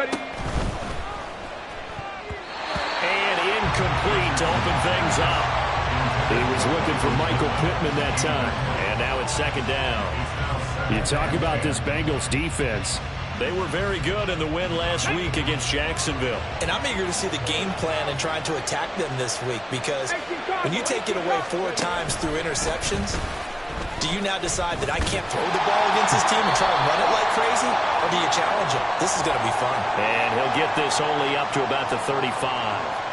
And incomplete to open things up. He was looking for Michael Pittman that time. And now it's second down. You talk about this Bengals defense. They were very good in the win last week against Jacksonville. And I'm eager to see the game plan and trying to attack them this week, because when you take it away 4 times through interceptions, do you now decide that I can't throw the ball against this team and try and run it like crazy? Or do you challenge him? This is going to be fun. And he'll get this only up to about the 35.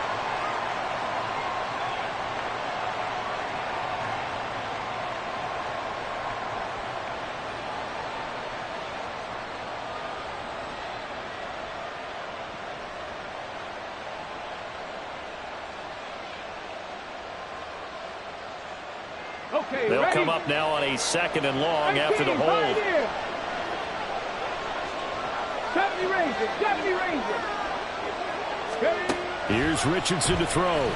They'll come up now on a 2nd and long after the hold. Here's Richardson to throw.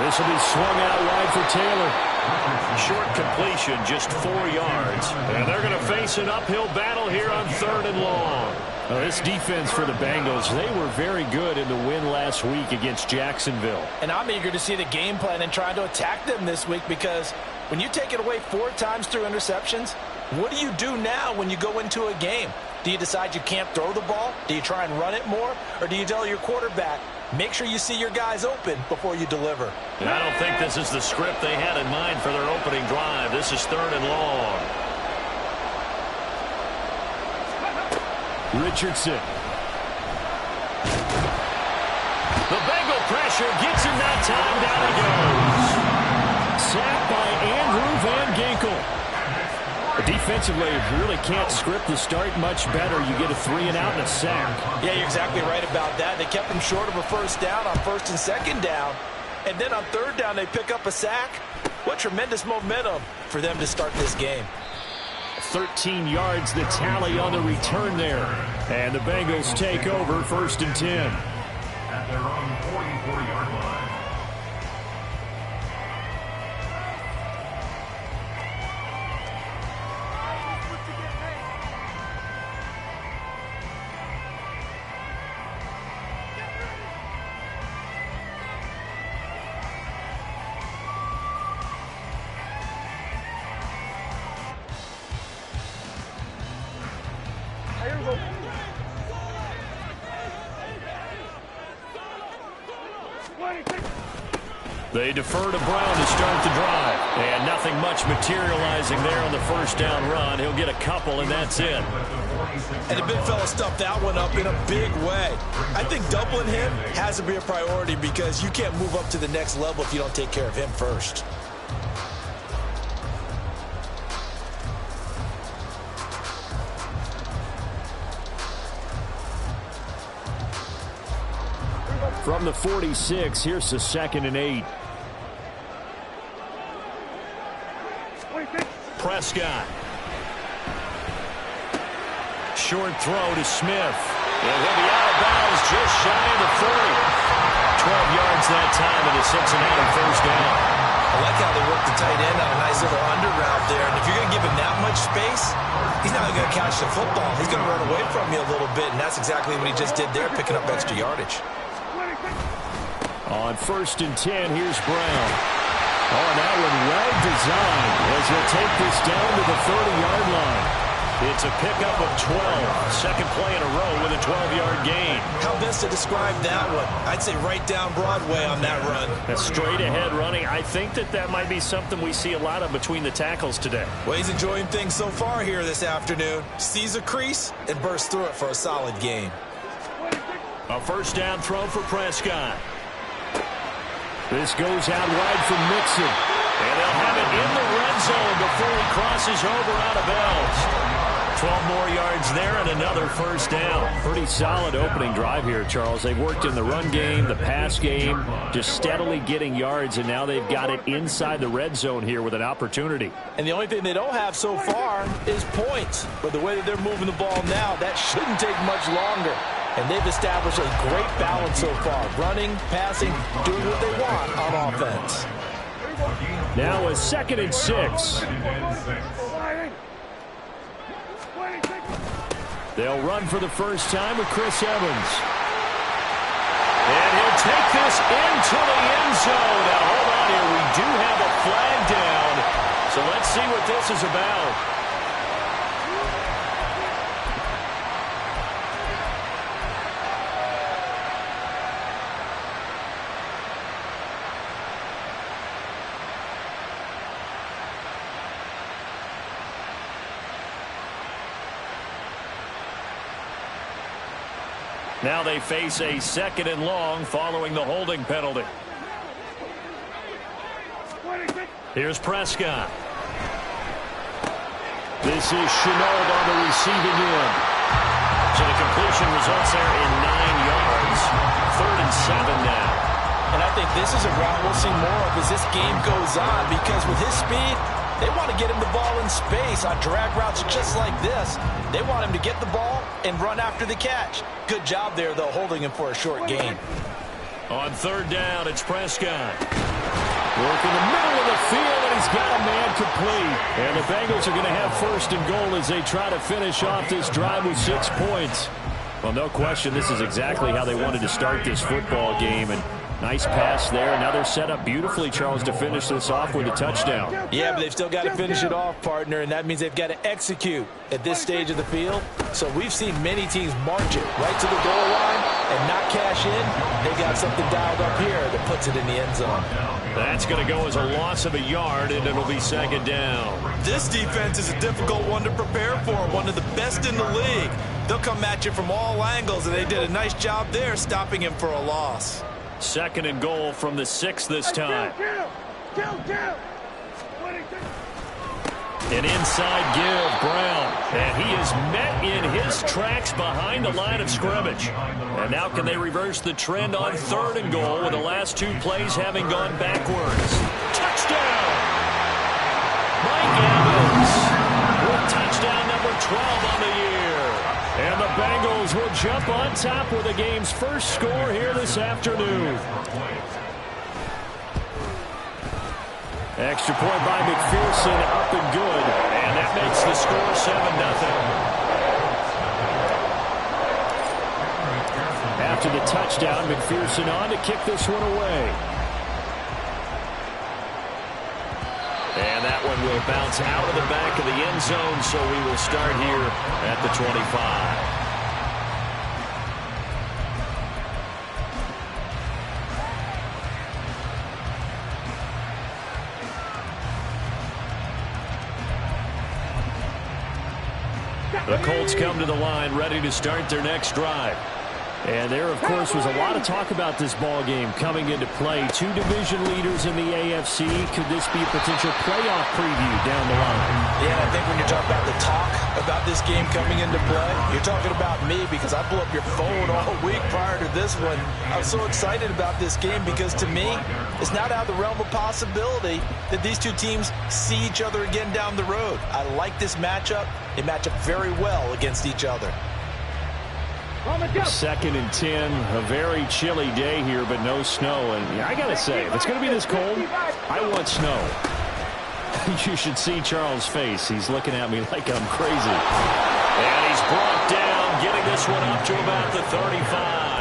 This will be swung out wide for Taylor. Short completion, just 4 yards. And they're going to face an uphill battle here on 3rd and long. This defense for the Bengals, they were very good in the win last week against Jacksonville. And I'm eager to see the game plan and try to attack them this week, because when you take it away 4 times through interceptions, what do you do now when you go into a game? Do you decide you can't throw the ball? Do you try and run it more? Or do you tell your quarterback, make sure you see your guys open before you deliver? And I don't think this is the script they had in mind for their opening drive. This is 3rd and long. Richardson. The Bengal pressure gets him that time. Down he goes. Sacked by Andrew Van Ginkel. Defensively, you really can't script the start much better. You get a 3 and out and a sack. Yeah, you're exactly right about that. They kept him short of a 1st down on 1st and 2nd down. And then on 3rd down, they pick up a sack. What tremendous momentum for them to start this game. 13 yards the tally on the return there. And the Bengals take over 1st and 10. At their own 44-yard line. They defer to Brown to start the drive. And nothing much materializing there on the 1st down run. He'll get a couple, and that's it. And the big fella stuffed that one up in a big way. I think doubling him has to be a priority, because you can't move up to the next level if you don't take care of him first. From the 46, here's the 2nd and 8. Prescott. Short throw to Smith. And he'll be out of bounds just shy of the 40. 12 yards that time and a Cincinnati 1st down. I like how they work the tight end on a nice little under route there. And if you're going to give him that much space, he's not going to catch the football. He's going to run away from you a little bit, and that's exactly what he just did there, picking up extra yardage. On 1st and 10, here's Brown. Oh, that one well designed as he'll take this down to the 30-yard line. It's a pickup of 12. Second play in a row with a 12-yard gain. How best to describe that one? I'd say right down Broadway on that run. A straight-ahead running. I think that might be something we see a lot of between the tackles today. Well, he's enjoying things so far here this afternoon. Sees a crease and bursts through it for a solid gain. A 1st down throw for Prescott. This goes out wide for Mixon. And they'll have it in the red zone before he crosses over out of bounds. 12 more yards there and another 1st down. Pretty solid opening drive here, Charles. They've worked in the run game, the pass game, just steadily getting yards, and now they've got it inside the red zone here with an opportunity. And the only thing they don't have so far is points. But the way that they're moving the ball now, that shouldn't take much longer. And they've established a great balance so far. Running, passing, doing what they want on offense. Now a 2nd and 6. They'll run for the first time with Chris Evans. And he'll take this into the end zone. Now, hold on here. We do have a flag down. So let's see what this is about. Now they face a 2nd and long following the holding penalty. Here's Prescott. This is Chenault on the receiving end. So the completion results there in 9 yards. 3rd and 7 now. And I think this is a route we'll see more of as this game goes on, because with his speed, they want to get him the ball in space on drag routes just like this. They want him to get the ball and run after the catch. Good job there, though, holding him for a short gain. On 3rd down, it's Prescott. Work in the middle of the field, and he's got a man complete. And the Bengals are going to have 1st and goal as they try to finish off this drive with 6 points. Well, no question, this is exactly how they wanted to start this football game. And nice pass there. Another setup beautifully, Charles, to finish this off with a touchdown. Yeah, but they've still got to finish it off, partner, and that means they've got to execute at this stage of the field. So we've seen many teams march it right to the goal line and not cash in. They got something dialed up here that puts it in the end zone. That's going to go as a loss of a yard, and it'll be 2nd down. This defense is a difficult one to prepare for, one of the best in the league. They'll come at you from all angles, and they did a nice job there stopping him for a loss. 2nd and goal from the 6 this time. An inside give, Brown. And he is met in his tracks behind the line of scrimmage. And now can they reverse the trend on 3rd and goal with the last 2 plays having gone backwards? Touchdown! Mike Evans with touchdown number 12 on the year. And the Bengals will jump on top with the game's first score here this afternoon. Extra point by McPherson, up and good. And that makes the score 7-0. After the touchdown, McPherson on to kick this one away. And that one will bounce out of the back of the end zone, so we will start here at the 25. The Colts come to the line, ready to start their next drive. And there, of course, was a lot of talk about this ball game coming into play. 2 division leaders in the AFC. Could this be a potential playoff preview down the line? Yeah, I think when you're talking about the talk about this game coming into play, you're talking about me, because I blew up your phone all week prior to this one. I was so excited about this game because, to me, it's not out of the realm of possibility that these 2 teams see each other again down the road. I like this matchup. They match up very well against each other. 2nd and 10, a very chilly day here, but no snow. And I got to say, if it's going to be this cold, I want snow. You should see Charles' face. He's looking at me like I'm crazy. And he's brought down, getting this one up to about the 35.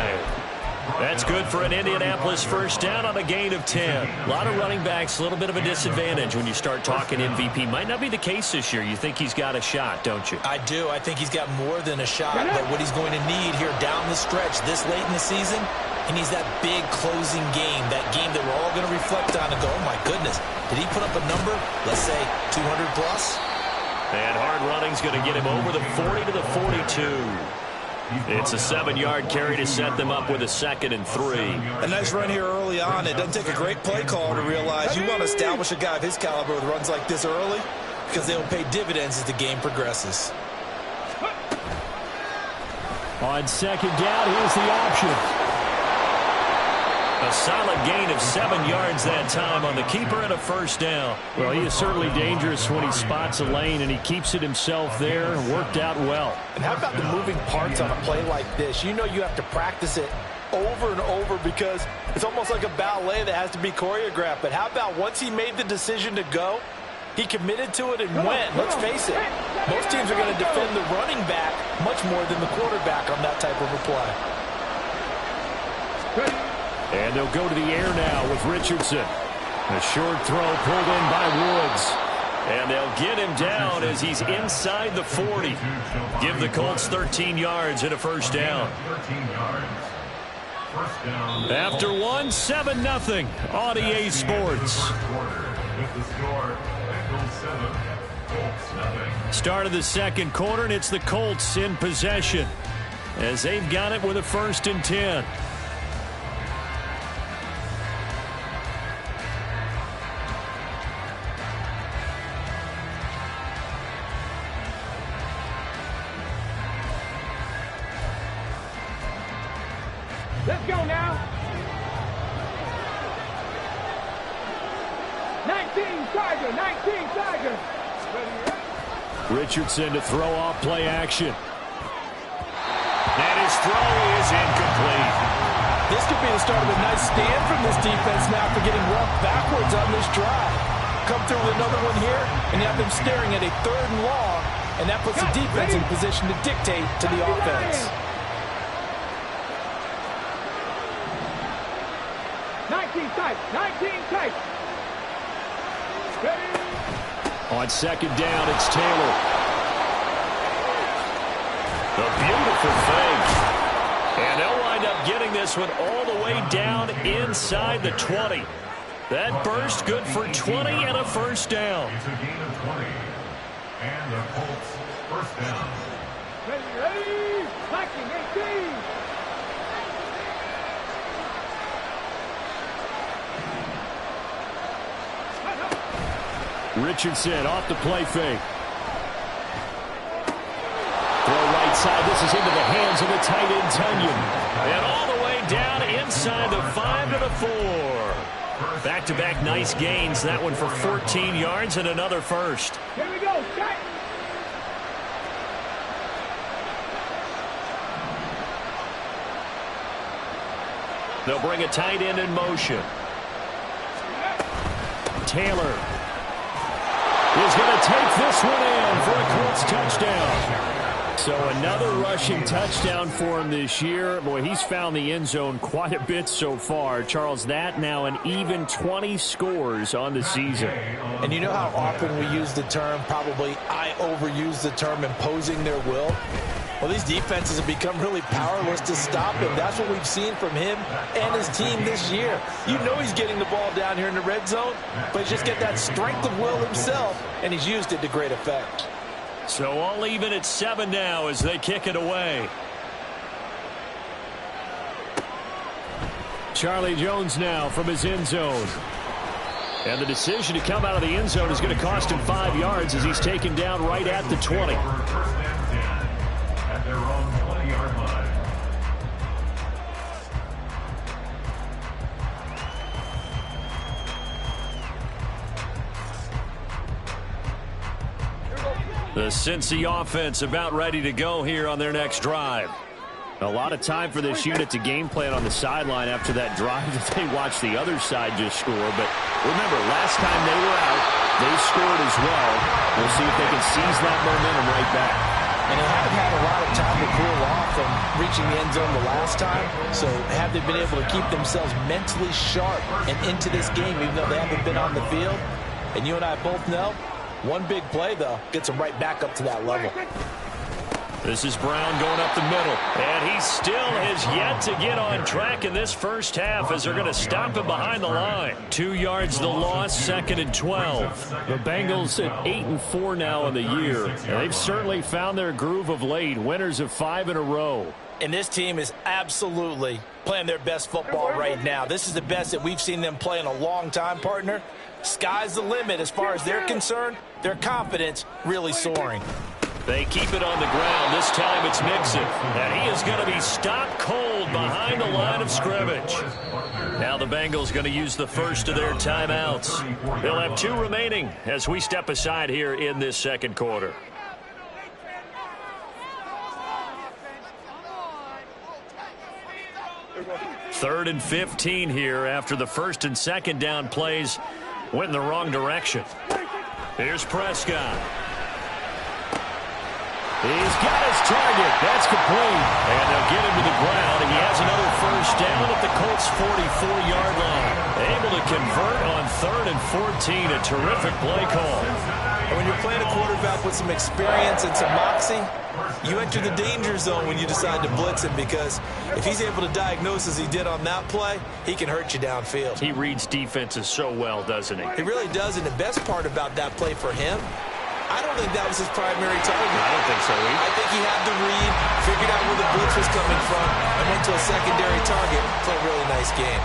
That's good for an Indianapolis first down on a gain of 10. A lot of running backs, a little bit of a disadvantage when you start talking MVP. Might not be the case this year. You think he's got a shot, don't you? I do. I think he's got more than a shot. But what he's going to need here down the stretch this late in the season, he needs that big closing game, that game that we're all going to reflect on and go, oh, my goodness, did he put up a number, let's say, 200-plus? And hard running's going to get him over the 40 to the 42. It's a 7-yard carry to set them up with a 2nd and 3. A nice run here early on. It doesn't take a great play call to realize you want to establish a guy of his caliber with runs like this early, because they'll pay dividends as the game progresses. On 2nd down, here's the option. A solid gain of 7 yards that time on the keeper and a first down. Well, he is certainly dangerous when he spots a lane, and he keeps it himself there. Worked out well. And how about the moving parts on a play like this? You know you have to practice it over and over because it's almost like a ballet that has to be choreographed. But how about once he made the decision to go, He committed to it and went. Let's face it, most teams are going to defend the running back much more than the quarterback on that type of a play. And they'll go to the air now with Richardson. A short throw pulled in by Woods. And they'll get him down as he's inside the 40. Give the Colts 13 yards and a first down. After one, 7-0 on EA Sports. Start of the second quarter, and it's the Colts in possession as they've got it with a 1st and 10. Let's go now. 19 Tiger, 19 Tiger. Richardson to throw off play action. And his throw is incomplete. This could be the start of a nice stand from this defense now for getting roughed backwards on this drive. Come through with another one here, and you have them staring at a 3rd and long, and that puts the defense in position to dictate to the offense. 19 tight, 19 tight. On second down, it's Taylor. A beautiful fake. And they'll wind up getting this one all the way down inside the 20. That burst good for 20 and a first down. It's a gain of 20. And the Colts first down. Ready, blocking 18. Richardson off the play fake. Throw right side. This is into the hands of the tight end, Tunyon. And all the way down inside the 5 to the 4. Back-to-back nice gains. That one for 14 yards and another first. Here we go, tight. They'll bring a tight end in motion. Taylor is going to take this one in for a Colts touchdown. So another rushing touchdown for him this year. Boy, he's found the end zone quite a bit so far. Charles, that now an even 20 scores on the season. And you know how often we use the term, probably I overuse the term, imposing their will? Well, these defenses have become really powerless to stop him. That's what we've seen from him and his team this year. You know he's getting the ball down here in the red zone, but he's just got that strength of will himself, and he's used it to great effect. So all even at 7 now as they kick it away. Charlie Jones now from his end zone. And the decision to come out of the end zone is going to cost him 5 yards as he's taken down right at the 20. At their own 20-yard line. The Cincy offense about ready to go here on their next drive. A lot of time for this unit to game plan on the sideline after that drive that they watched the other side just score. But remember, last time they were out, they scored as well. We'll see if they can seize that momentum right back. And they haven't had a lot of time to cool off from reaching the end zone the last time. So have they been able to keep themselves mentally sharp and into this game, even though they haven't been on the field? And you and I both know, one big play, though, gets them right back up to that level. This is Brown going up the middle. And he still has yet to get on track in this first half as they're going to stop him behind the line. 2 yards the loss, 2nd and 12. The Bengals at 8-4 now in the year. And they've certainly found their groove of late. Winners of 5 in a row. And this team is absolutely playing their best football right now. This is the best that we've seen them play in a long time, partner. Sky's the limit as far as they're concerned. Their confidence really soaring. They keep it on the ground. This time it's Mixon. And he is going to be stopped cold behind the line of scrimmage. Now the Bengals going to use the first of their timeouts. They'll have 2 remaining as we step aside here in this second quarter. Third and 15 here after the 1st and 2nd down plays went in the wrong direction. Here's Prescott. He's got his target. That's complete. And they'll get him to the ground. And he has another first down at the Colts' 44-yard line. Able to convert on 3rd and 14. A terrific play call. And when you're playing a quarterback with some experience and some moxie, you enter the danger zone when you decide to blitz him, because if he's able to diagnose as he did on that play, he can hurt you downfield. He reads defenses so well, doesn't he? He really does, and the best part about that play for him, I don't think that was his primary target. I don't think so either. I think he had the read, figured out where the blitz was coming from, and went to a secondary target. Played a really nice game.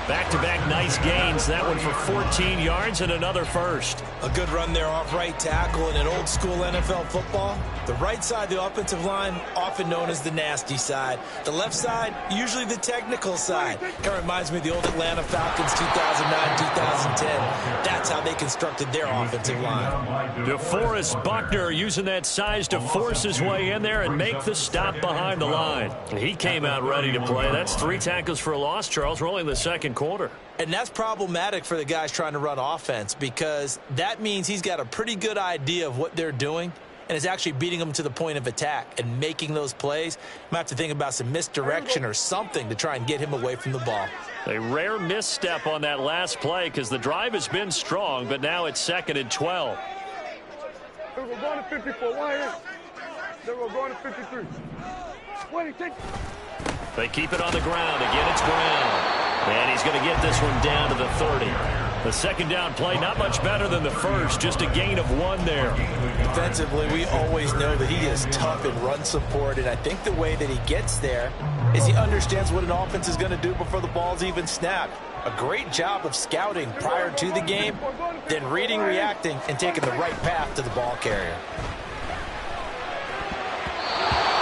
Back-to-back nice gains. That one for 14 yards and another first. A good run there off right tackle in an old-school NFL football. The right side of the offensive line, often known as the nasty side. The left side, usually the technical side. Kind of reminds me of the old Atlanta Falcons 2009-2010. That's how they constructed their offensive line. DeForest Buckner using that size to force his way in there and make the stop behind the line. He came out ready to play. That's 3 tackles for a loss, Charles. We're only in the second quarter. And that's problematic for the guys trying to run offense, because that means he's got a pretty good idea of what they're doing and is actually beating them to the point of attack and making those plays. Might have to think about some misdirection or something to try and get him away from the ball. A rare misstep on that last play, because the drive has been strong, but now it's 2nd and 12. We're going to 54. Then we're going to 53. What do you think? They keep it on the ground. Again, it's Brown. And he's going to get this one down to the 30. The second down play, not much better than the first. Just a gain of 1 there. Defensively, we always know that he is tough in run support, and I think the way that he gets there is he understands what an offense is going to do before the ball's even snapped. A great job of scouting prior to the game, then reading, reacting, and taking the right path to the ball carrier.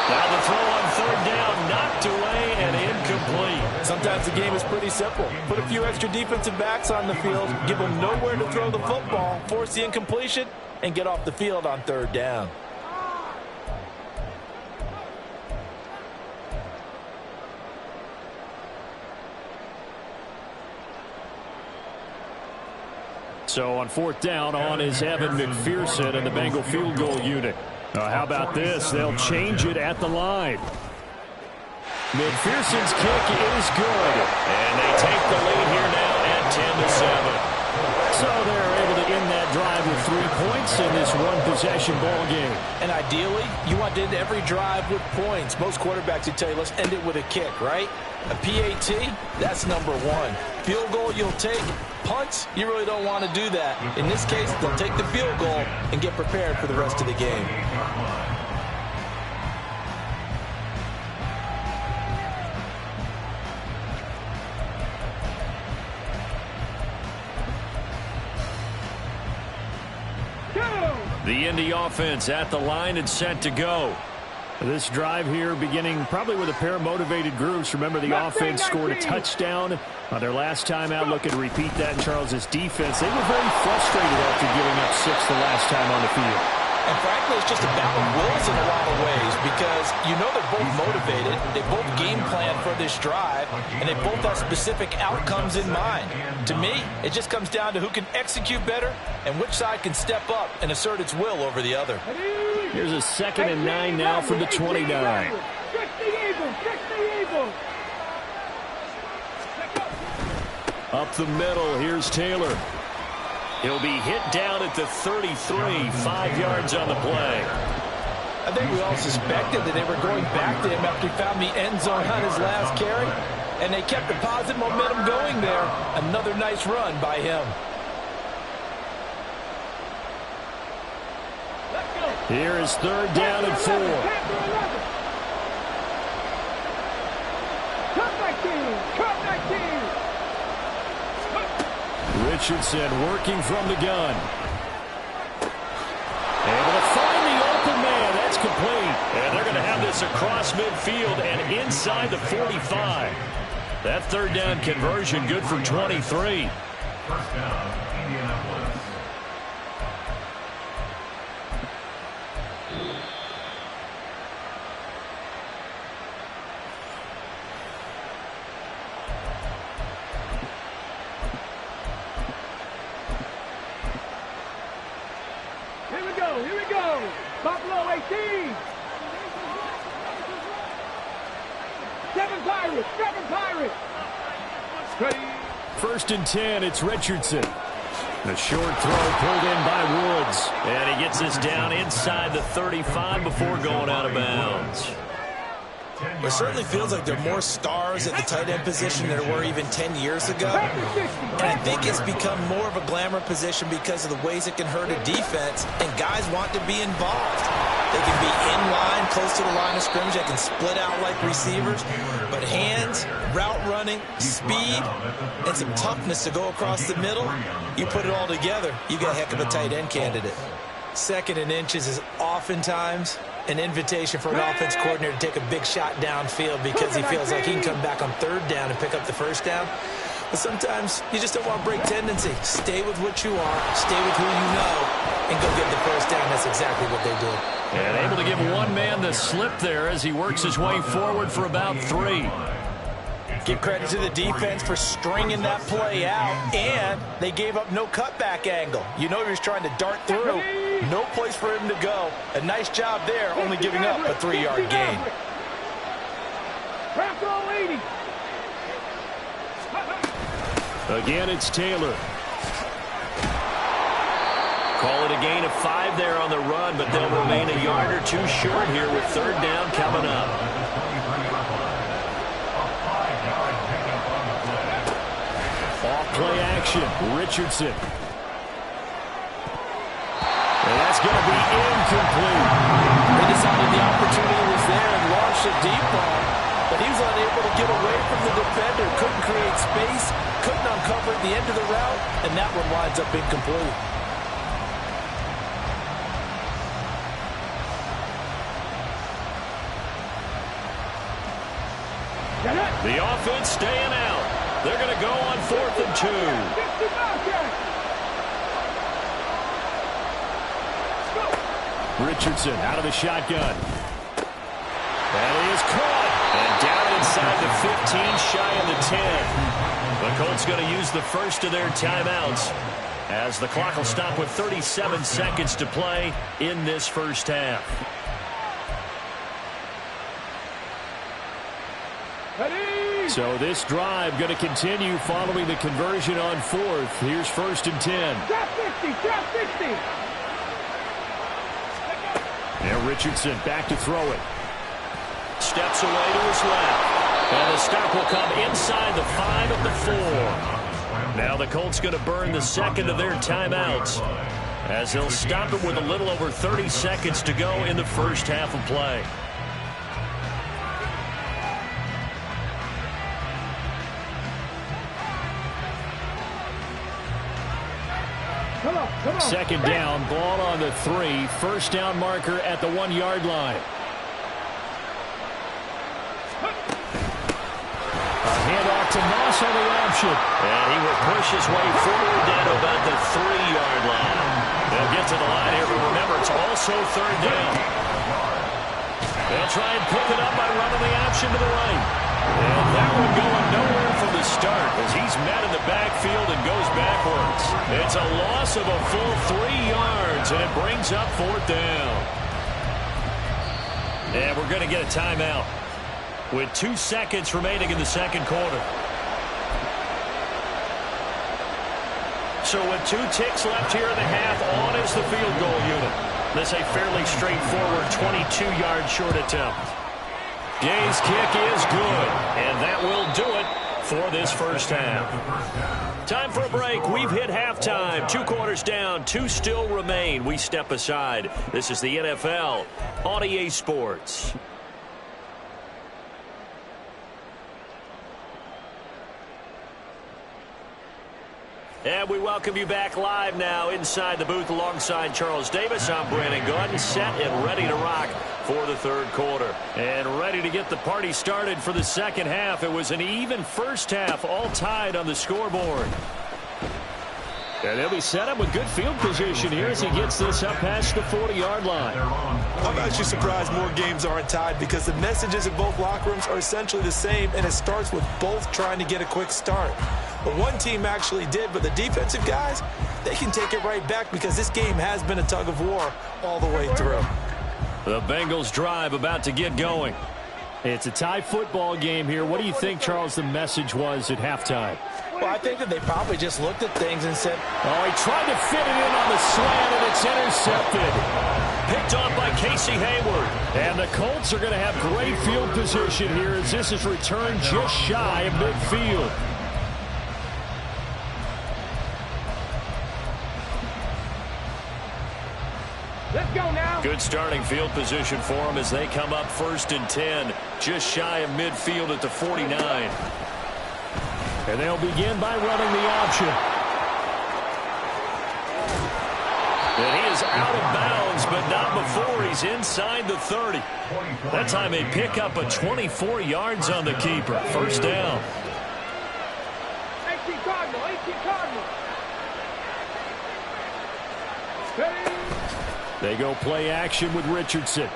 Now the throw on 3rd down, knocked away and incomplete. Sometimes the game is pretty simple. Put a few extra defensive backs on the field, give them nowhere to throw the football, force the incompletion, and get off the field on 3rd down. So on 4th down, on is Evan McPherson and the Bengal field goal unit. How about this? They'll change it at the line. McPherson's kick is good. And they take the lead here now at 10-7. So they're able to end that drive with 3 points in this one-possession ball game. And ideally, you want to end every drive with points. Most quarterbacks would tell you, let's end it with a kick, right? A PAT, that's number 1. Field goal you'll take. Punts, you really don't want to do that. In this case, they'll take the field goal and get prepared for the rest of the game. The Indy offense at the line and set to go. This drive here beginning probably with a pair of motivated groups. Remember, the offense scored a touchdown on their last time out. Looking to repeat that in Charles's defense. They were very frustrated after giving up 6 the last time on the field. And frankly, it's just a battle of wills in a lot of ways, because you know they're both motivated, they both game plan for this drive, and they both have specific outcomes in mind. To me, it just comes down to who can execute better and which side can step up and assert its will over the other. Here's a 2nd and 9 now from the 29. Up the middle, here's Taylor. He'll be hit down at the 33, 5 yards on the play. I think we all suspected that they were going back to him after he found the end zone on his last carry, and they kept the positive momentum going there. Another nice run by him. Here is 3rd down and 4. Richardson working from the gun. Able to find the open man. That's complete. And they're going to have this across midfield and inside the 45. That 3rd down conversion good for 23. First down, Indianapolis. 15. 7 Pirates. 7 Pirates. Ready. 1st and 10, it's Richardson. The short throw pulled in by Woods. And he gets us down inside the 35 before going out of bounds. It certainly feels like there are more stars at the tight end position than there were even 10 years ago. And I think it's become more of a glamour position because of the ways it can hurt a defense, and guys want to be involved. They can be in line, close to the line of scrimmage. They can split out like receivers. But hands, route running, speed, and some toughness to go across the middle, you put it all together, you got a heck of a tight end candidate. 2nd and inches is oftentimes an invitation for an offense coordinator to take a big shot downfield because he feels like he can come back on 3rd down and pick up the 1st down. But sometimes you just don't want to break tendency. Stay with what you are, stay with who you know, and go get the 1st down. That's exactly what they did. And able to give one man the slip there as he works his way forward for about 3. Give credit to the defense for stringing that play out, and they gave up no cutback angle. You know he was trying to dart through. No place for him to go. A nice job there, only giving up a 3-yard gain. Again, it's Taylor. Call it a gain of 5 there on the run, but they'll remain a yard or 2 short here with 3rd down coming up. Off-play action, Richardson. And that's going to be incomplete. They decided the opportunity was there and launched a deep ball, but he was unable to get away from the defender, couldn't create space, couldn't uncover at the end of the route, and that one winds up incomplete. The offense staying out. They're going to go on 4th and 2. Richardson out of the shotgun. That is caught. And down inside the 15, shy of the 10. The Colts going to use the first of their timeouts as the clock will stop with 37 seconds to play in this 1st half. So this drive going to continue following the conversion on 4th. Here's 1st and 10. Drop 50, drop 50. Now Richardson back to throw it. Steps away to his left. And the stop will come inside the 5 of the 4. Now the Colts going to burn the 2nd of their timeouts as they'll stop it with a little over 30 seconds to go in the 1st half of play. Come on. 2nd down, ball on the 3. 1st down marker at the 1-yard line. A handoff to Moss on the option. And he will push his way forward down to about the 3-yard line. They'll get to the line here, but remember, it's also 3rd down. They'll try and pick it up by running the option to the right. And that one going nowhere from the start as he's met in the backfield and goes backwards. It's a loss of a full 3 yards, and it brings up 4th down. And we're going to get a timeout with 2 seconds remaining in the 2nd quarter. So with 2 ticks left here in the half, on is the field goal unit. This a fairly straightforward 22-yard short attempt. Gay's kick is good, and that will do it for this 1st half. Time for a break. We've hit halftime. 2 quarters down, 2 still remain. We step aside. This is the NFL on EA Sports. And we welcome you back live now inside the booth alongside Charles Davis. I'm Brandon Gordon, set and ready to rock for the 3rd quarter. And ready to get the party started for the 2nd half. It was an even 1st half, all tied on the scoreboard. And they'll be set up with good field position here as he gets this up past the 40-yard line. I'm actually surprised more games aren't tied because the messages in both locker rooms are essentially the same, and it starts with both trying to get a quick start. But one team actually did, but the defensive guys, they can take it right back because this game has been a tug of war all the way through. The Bengals drive about to get going. It's a tie football game here. What do you think, Charles, the message was at halftime? Well, I think that they probably just looked at things and said, oh, he tried to fit it in on the slant, and it's intercepted. Picked off by Casey Hayward. And the Colts are going to have great field position here as this is returned just shy of midfield. Let's go now. Good starting field position for them as they come up 1st and 10, just shy of midfield at the 49. And they'll begin by running the option. And he is out of bounds, but not before he's inside the 30. That time they pick up a 24 yards on the keeper. First down. 18 Cardinal, 18 Cardinal. They go play action with Richardson.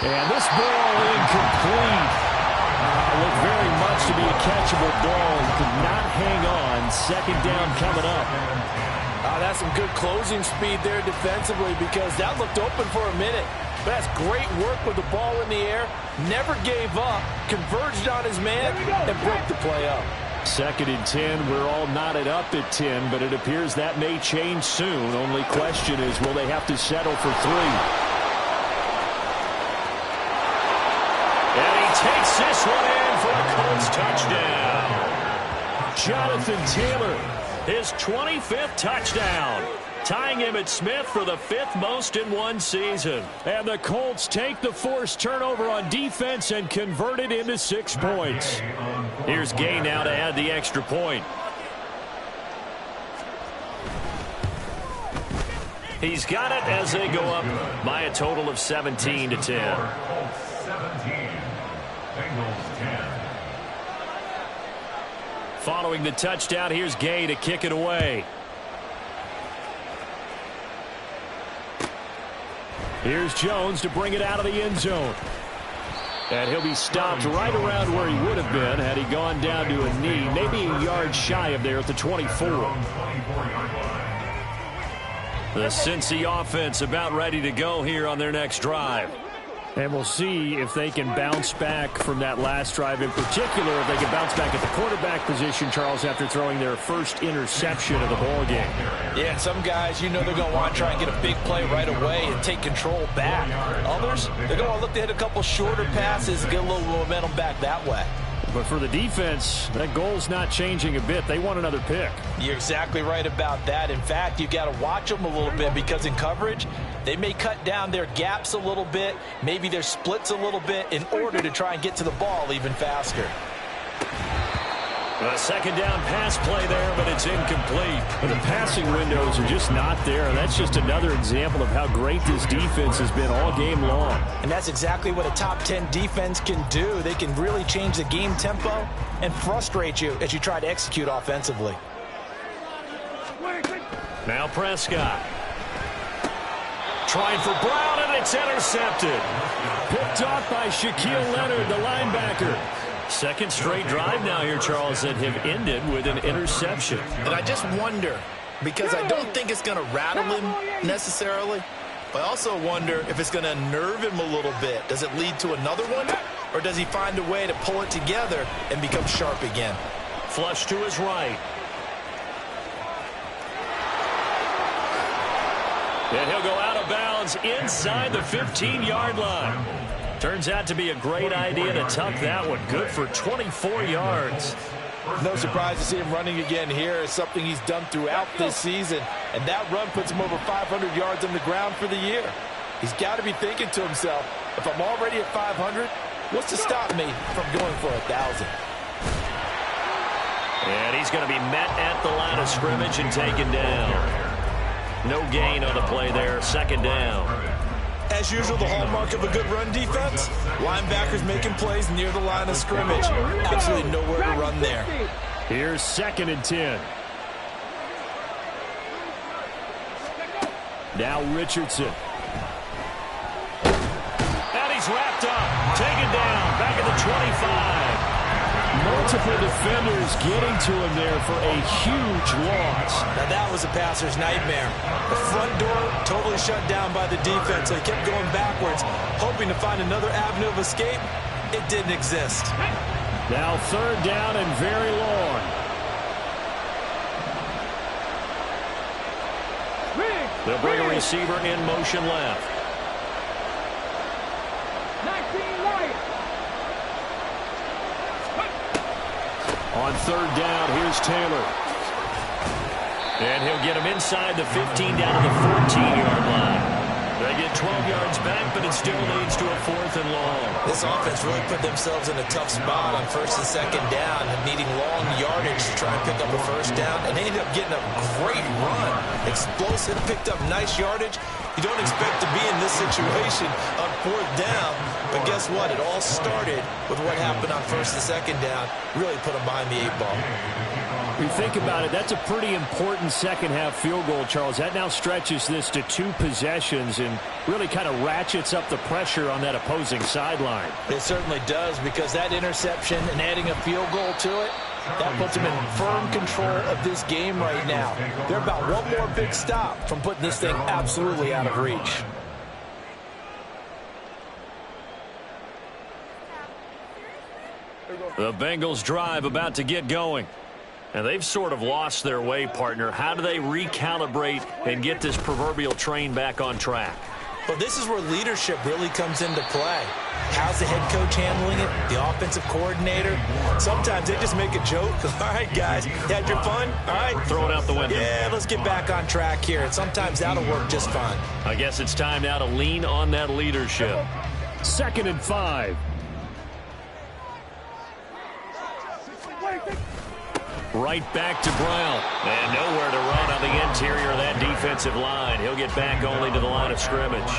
And this ball incomplete. Looked very much to be a catchable ball. He could not hang on. Second down coming up. That's some good closing speed there defensively because that looked open for a minute. But that's great work with the ball in the air. Never gave up. Converged on his man and broke the play up. 2nd and 10. We're all knotted up at 10, but it appears that may change soon. Only question is, will they have to settle for 3? And he takes this one in for a Colts touchdown. Jonathan Taylor, his 25th touchdown, tying him at Smith for the 5th most in one season. And the Colts take the forced turnover on defense and convert it into 6 points. Here's Gay now to add the extra point. He's got it as they go up by a total of 17 to 10. 17. Bengals 10. Following the touchdown, here's Gay to kick it away. Here's Jones to bring it out of the end zone. And he'll be stopped right around where he would have been had he gone down to a knee, maybe a yard shy of there at the 24. The Cincy offense about ready to go here on their next drive. And we'll see if they can bounce back from that last drive. In particular, if they can bounce back at the quarterback position, Charles, after throwing their first interception of the ball game. Yeah, some guys, they're going to want to try and get a big play right away and take control back. Others, they're going to look to hit a couple shorter passes and get a little momentum back that way. But for the defense, that goal's not changing a bit. They want another pick. You're exactly right about that. In fact, you've got to watch them a little bit because in coverage, they may cut down their gaps a little bit, maybe their splits a little bit in order to try and get to the ball even faster. A second down pass play there, but it's incomplete. The passing windows are just not there. That's just another example of how great this defense has been all game long. And that's exactly what a top 10 defense can do. They can really change the game tempo and frustrate you as you try to execute offensively. Now Prescott. Trying for Brown, and it's intercepted. Picked off by Shaquille Leonard, the linebacker. Second straight drive now here, Charles, that have ended with an interception. And I just wonder, because I don't think it's going to rattle him necessarily, but I also wonder if it's going to nerve him a little bit. Does it lead to another one, or does he find a way to pull it together and become sharp again? Flush to his right. And he'll go out of bounds inside the 15-yard line. Turns out to be a great idea to tuck that one. Good for 24 yards. No surprise to see him running again here. It's something he's done throughout this season. And that run puts him over 500 yards on the ground for the year. He's got to be thinking to himself, if I'm already at 500, what's to stop me from going for 1,000? And he's going to be met at the line of scrimmage and taken down. No gain on the play there. Second down. As usual, the hallmark of a good run defense, linebackers making plays near the line of scrimmage. Absolutely nowhere to run there. Here's 2nd and 10. Now Richardson. And he's wrapped up. Taken down. Back at the 25. multiple defenders getting to him there for a huge loss. Now that was a passer's nightmare. The front door totally shut down by the defense, so he kept going backwards, hoping to find another avenue of escape. It didn't exist. Now third down and very long. They'll bring a receiver in motion left. 19 right. On third down, here's Taylor. And he'll get him inside the 15 down to the 14-yard line. They get 12 yards back, but it still leads to a 4th and long. This offense really put themselves in a tough spot on first and second down, needing long yardage to try and pick up a first down, and they ended up getting a great run. Explosive, picked up nice yardage. You don't expect to be in this situation on 4th down, but guess what? It all started with what happened on first and second down. Really put them behind the 8-ball. When you think about it, that's a pretty important second-half field goal, Charles. That now stretches this to 2 possessions and really kind of ratchets up the pressure on that opposing sideline. It certainly does, because that interception and adding a field goal to it, that puts them in firm control of this game right now. They're about one more big stop from putting this thing absolutely out of reach. The Bengals drive about to get going. And they've sort of lost their way, partner. How do they recalibrate and get this proverbial train back on track? Well, this is where leadership really comes into play. How's the head coach handling it? The offensive coordinator? Sometimes they just make a joke. All right, guys, you had your fun? All right. Throw it out the window. Yeah, let's get back on track here. And sometimes that'll work just fine. I guess it's time now to lean on that leadership. 2nd and 5. Right back to Brown. And nowhere to run on the interior of that defensive line. He'll get back only to the line of scrimmage.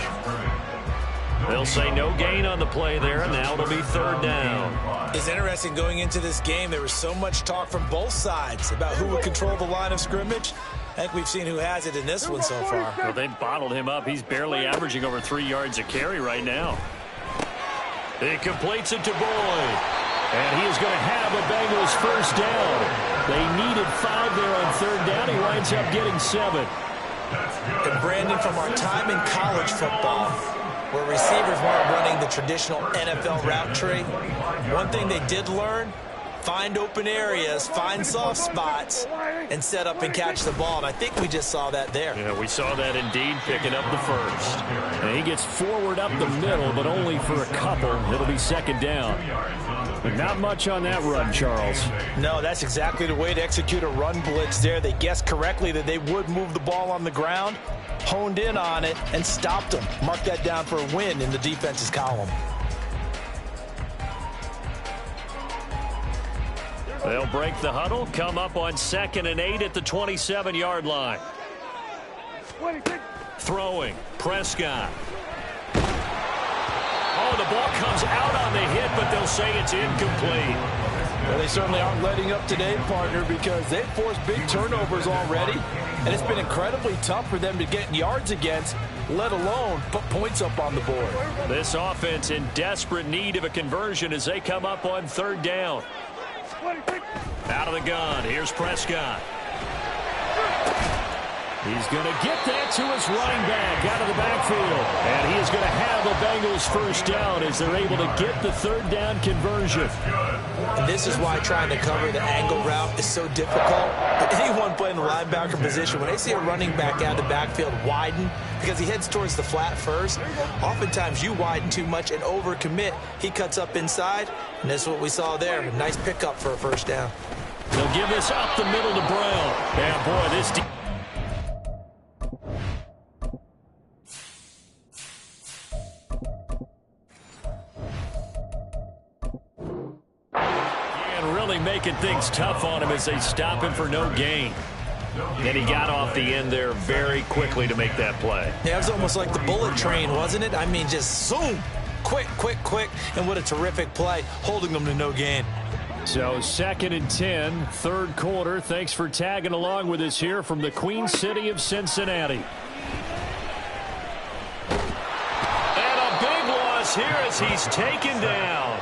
They'll say no gain on the play there, and now it'll be 3rd down. It's interesting going into this game. There was so much talk from both sides about who would control the line of scrimmage. I think we've seen who has it in this one so far. Well, they've bottled him up. He's barely averaging over 3 yards a carry right now. He completes it to Boyd. And he is going to have a Bengals first down. They needed 5 there on 3rd down. He winds up getting 7. And Brandon, from our time in college football, where receivers weren't running the traditional NFL route tree, one thing they did learn, find open areas, find soft spots, and set up and catch the ball. And I think we just saw that there. Yeah, we saw that indeed, picking up the first. And he gets forward up the middle, but only for a couple. It'll be 2nd down. But not much on that run, Charles. No, that's exactly the way to execute a run blitz there. They guessed correctly that they would move the ball on the ground, honed in on it, and stopped them. Mark that down for a win in the defense's column. They'll break the huddle, come up on 2nd and 8 at the 27-yard line. Throwing, Prescott. Oh, the ball comes out on the hit, but they'll say it's incomplete. Well, they certainly aren't letting up today, partner, because they've forced big turnovers already, and it's been incredibly tough for them to get yards against, let alone put points up on the board. This offense in desperate need of a conversion as they come up on 3rd down. Out of the gun, here's Prescott. He's going to get that to his running back out of the backfield. And he is going to have a Bengals first down as they're able to get the 3rd down conversion. And this is why trying to cover the angle route is so difficult. But anyone playing the linebacker position, when they see a running back out of the backfield widen, because he heads towards the flat first, oftentimes you widen too much and overcommit. He cuts up inside, and that's what we saw there. A nice pickup for a first down. They'll give this up the middle to Brown. And boy, this really making things tough on him as they stop him for no gain. And he got off the end there very quickly to make that play. Yeah, it was almost like the bullet train, wasn't it? I mean, just zoom, quick, quick, quick, and what a terrific play, holding them to no gain. So 2nd and 10, 3rd quarter. Thanks for tagging along with us here from the Queen City of Cincinnati. falls here as he's taken down.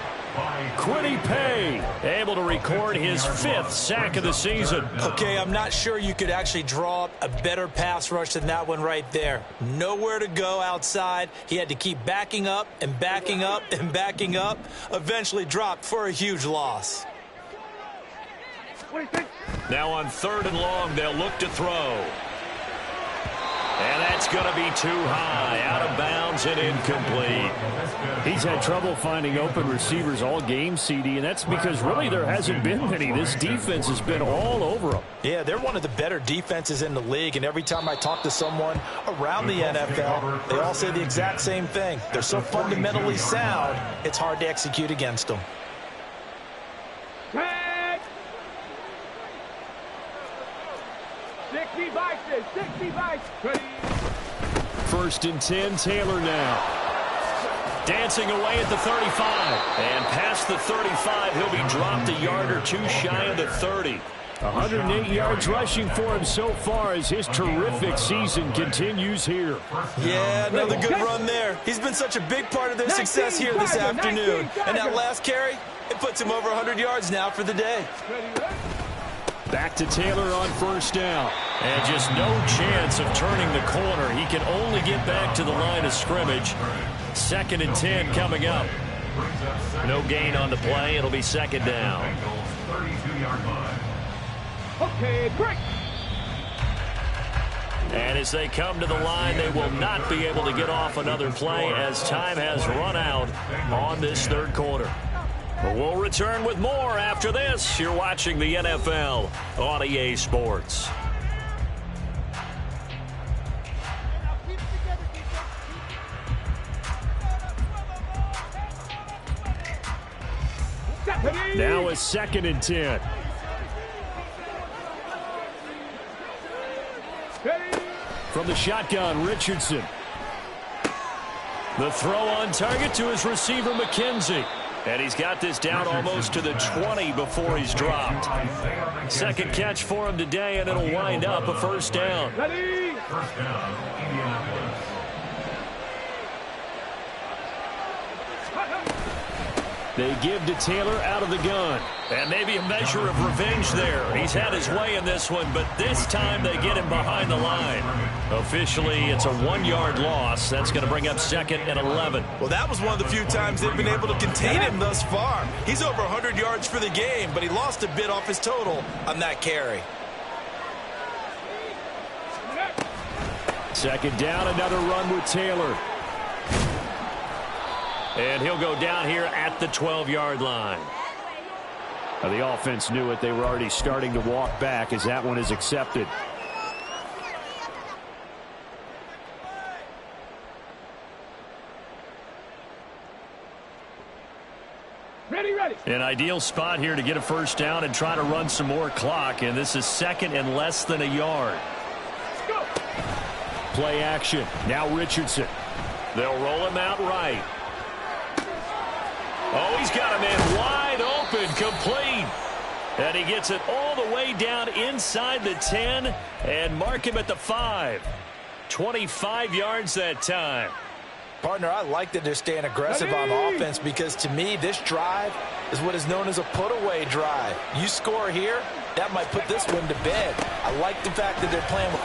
Quiddy Pay able to record his 5th sack of the season. Okay, I'm not sure you could actually draw up a better pass rush than that one right there. Nowhere to go outside. He had to keep backing up and backing up and backing up. Eventually dropped for a huge loss. Now on 3rd and long, they'll look to throw. And that's going to be too high, out of bounds and incomplete. He's had trouble finding open receivers all game, CD, and that's because really there hasn't been many. This defense has been all over him. Yeah, they're one of the better defenses in the league, and every time I talk to someone around the NFL, they all say the exact same thing. They're so fundamentally sound, it's hard to execute against them. 60 vices, 60 vices. 1st and 10, Taylor now. Dancing away at the 35. And past the 35, he'll be dropped a yard or 2 shy of the 30. 108 yards rushing for him so far as his terrific season continues here. Yeah, another good run there. He's been such a big part of their success here this afternoon. And that last carry, it puts him over 100 yards now for the day. Back to Taylor on 1st down. And just no chance of turning the corner. He can only get back to the line of scrimmage. 2nd and 10 coming up. No gain on the play. It'll be 2nd down. Okay, break. And as they come to the line, they will not be able to get off another play as time has run out on this 3rd quarter. But we'll return with more after this. You're watching the NFL on EA Sports. Now a 2nd and 10. From the shotgun, Richardson. The throw on target to his receiver, McKenzie. And he's got this down almost to the 20 before he's dropped. 2nd catch for him today, and it'll wind up a 1st down. First down, Indianapolis. They give to Taylor out of the gun. And maybe a measure of revenge there. He's had his way in this one, but this time they get him behind the line. Officially, it's a 1-yard loss. That's going to bring up 2nd and 11. Well, that was one of the few times they've been able to contain him thus far. He's over 100 yards for the game, but he lost a bit off his total on that carry. 2nd down, another run with Taylor. And he'll go down here at the 12-yard line. Now, the offense knew it. They were already starting to walk back as that one is accepted. Ready, ready. An ideal spot here to get a 1st down and try to run some more clock. And this is 2nd and less than a yard. Let's go. Play action. Now Richardson. They'll roll him out right. Oh, he's got a man wide open, complete. And he gets it all the way down inside the 10 and mark him at the 5. 25 yards that time. Partner, I like that they're staying aggressive on offense because, to me, this drive is what is known as a put-away drive. You score here, that might put this one to bed. I like the fact that they're playing with...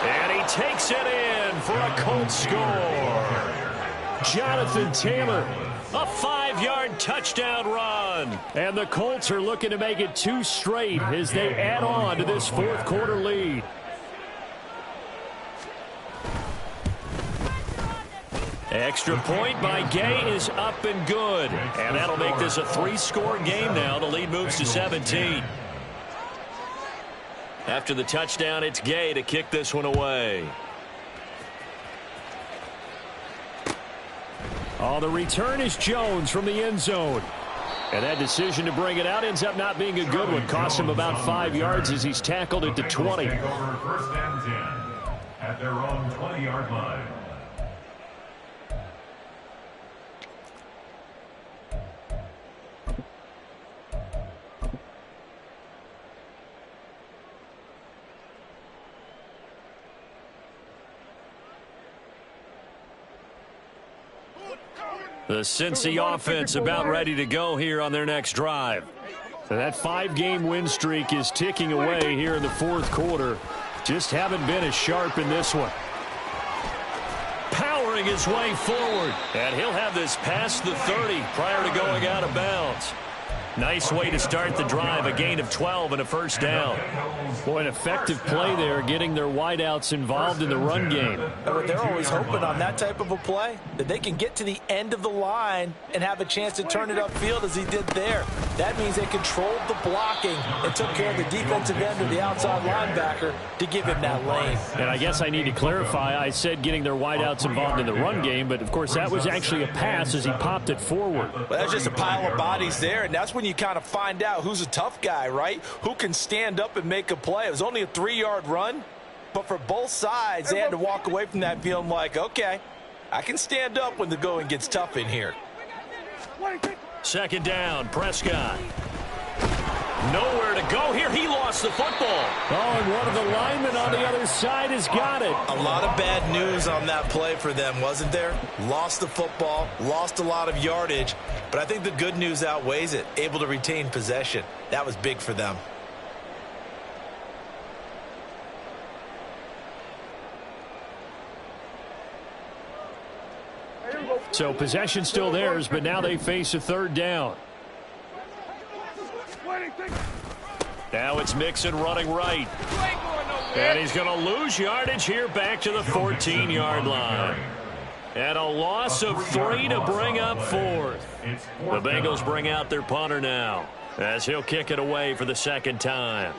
And he takes it in for a Colts score. Jonathan Taylor. A 5-yard touchdown run. And the Colts are looking to make it 2 straight as they add on to this 4th quarter lead. Extra point by Gay is up and good. And that'll make this a 3-score game now. The lead moves to 17. After the touchdown, it's Gay to kick this one away. Oh, the return is Jones from the end zone. And that decision to bring it out ends up not being a good one. Costs him about 5 yards as he's tackled at the 20. Take over 1st and 10 at their own 20-yard line. The Cincy offense about ready to go here on their next drive. So that 5-game win streak is ticking away here in the fourth quarter. Just haven't been as sharp in this one. Powering his way forward. And he'll have this past the 30 prior to going out of bounds. Nice way to start the drive. A gain of 12 and a first down. Boy, an effective play there, getting their wideouts involved in the run game. They're always hoping on that type of a play that they can get to the end of the line and have a chance to turn it upfield as he did there. That means they controlled the blocking and took care of the defensive end or the outside linebacker to give him that lane. And I guess I need to clarify. I said getting their wideouts involved in the run game, but of course that was actually a pass as he popped it forward. Well, that's just a pile of bodies there, and that's when you kind of find out who's a tough guy, right? Who can stand up and make a play. It was only a 3-yard run, but for both sides, they had to walk away from that feeling like, okay, I can stand up when the going gets tough in here. Second down, Prescott. Nowhere to go here. He lost the football. Oh, and one of the linemen on the other side has got it. A lot of bad news on that play for them, wasn't there? Lost the football, lost a lot of yardage, but I think the good news outweighs it. Able to retain possession. That was big for them. So possession still theirs, but now they face a third down. Now it's Mixon running right. And he's going to lose yardage here back to the 14-yard line. And a loss of 3 to bring up fourth. The Bengals bring out their punter now as he'll kick it away for the second time.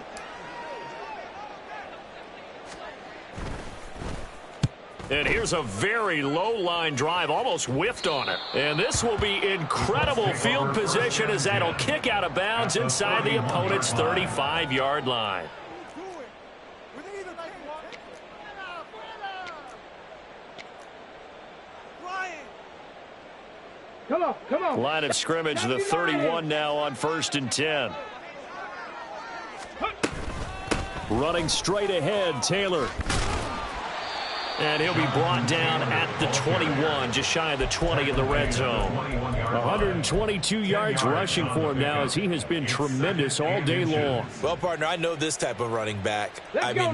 And here's a very low-line drive, almost whiffed on it. And this will be incredible field position as that'll kick out of bounds inside the opponent's 35-yard line. Come on. Line of scrimmage, the 31 now on 1st and 10. Running straight ahead, Taylor. And he'll be brought down at the 21, just shy of the 20 in the red zone. 122 yards rushing for him now as he has been tremendous all day long. Well, partner, I know this type of running back.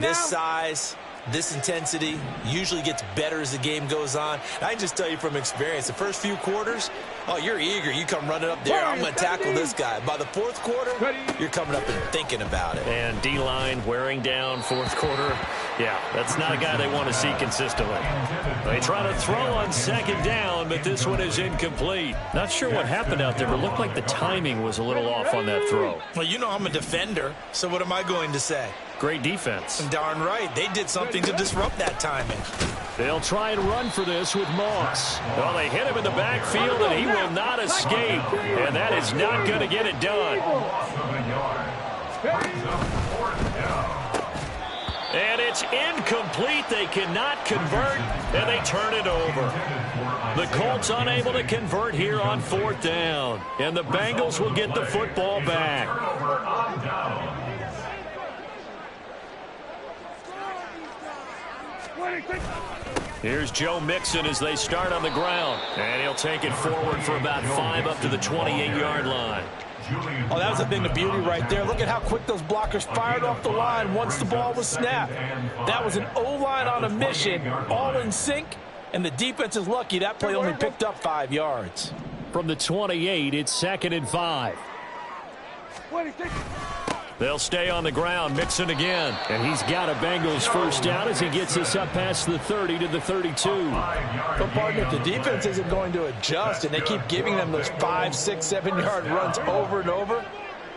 This size, this intensity usually gets better as the game goes on. I can just tell you from experience, the first few quarters, oh, you're eager. You come running up there, I'm going to tackle this guy. By the fourth quarter, you're coming up and thinking about it. And D-line wearing down fourth quarter. Yeah, that's not a guy they want to see consistently. They try to throw on second down, but this one is incomplete. Not sure what happened out there, but it looked like the timing was a little off on that throw. Well, you know I'm a defender, so what am I going to say? Great defense. Darn right. They did something to disrupt that timing. They'll try and run for this with Moss. Well, they hit him in the backfield, and he will not escape. And that is not going to get it done. And it's incomplete. They cannot convert, and they turn it over. The Colts unable to convert here on 4th down. And the Bengals will get the football back. Here's Joe Mixon as they start on the ground. And he'll take it forward for about 5 up to the 28-yard line. Oh, that was a thing of beauty right there. Look at how quick those blockers fired off the line once the ball was snapped. That was an O-line on a mission, all in sync, and the defense is lucky that play only picked up 5 yards. From the 28, it's 2nd and 5. They'll stay on the ground. Mixon again. And he's got a Bengals first down as he gets this up past the 30 to the 32. But, partner, if the defense isn't going to adjust and they keep giving them those 5, 6, 7-yard runs over and over,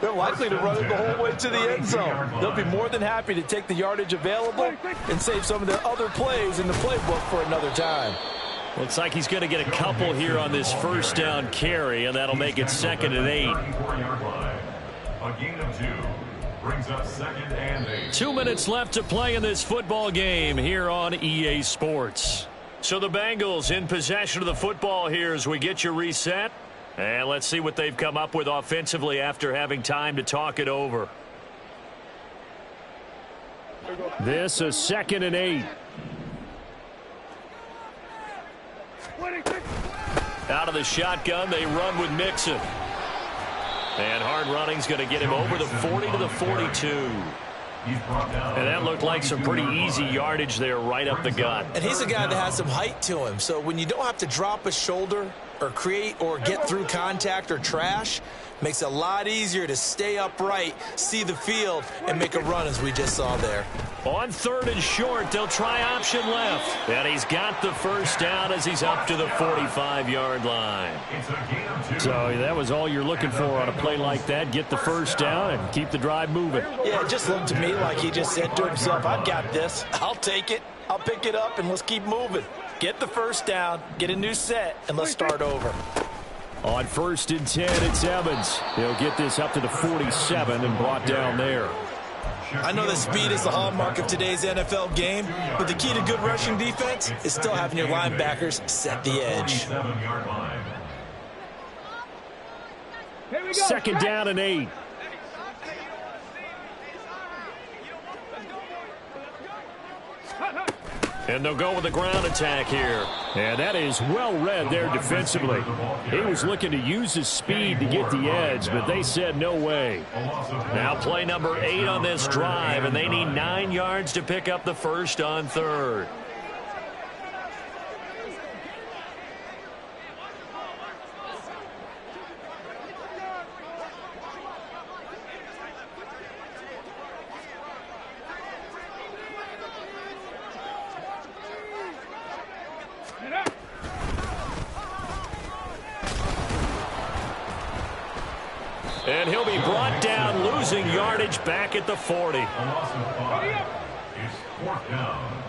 they're likely to run it the whole way to the end zone. They'll be more than happy to take the yardage available and save some of their other plays in the playbook for another time. Looks like he's going to get a couple here on this first down carry, and that'll make it 2nd and 8. A gain of 2. Brings up 2nd and 8. 2 minutes left to play in this football game here on EA Sports. So the Bengals in possession of the football here as we get you reset. And let's see what they've come up with offensively after having time to talk it over. This is 2nd and 8. Out of the shotgun, they run with Mixon. And hard running's going to get him over the 40 to the 42. And that looked like some pretty easy yardage there right up the gut. And he's a guy that has some height to him. So when you don't have to drop a shoulder or create or get through contact or trash, makes it a lot easier to stay upright, see the field, and make a run as we just saw there. On 3rd and short, they'll try option left. And he's got the first down as he's up to the 45-yard line. So that was all you're looking for on a play like that. Get the first down and keep the drive moving. Yeah, it just looked to me like he just said to himself, I've got this. I'll take it. I'll pick it up, and let's keep moving. Get the first down, get a new set, and let's start over. On 1st and 10, it's Evans. He'll get this up to the 47 and brought down there. I know that speed is the hallmark of today's NFL game, but the key to good rushing defense is still having your linebackers set the edge. 2nd down and 8. And they'll go with the ground attack here. And that is well read there defensively. He was looking to use his speed to get the edge, but they said no way. Now play number 8 on this drive, and they need 9 yards to pick up the first on 3rd. And he'll be brought down, losing yardage back at the 40. A loss of 5. It's 4th down.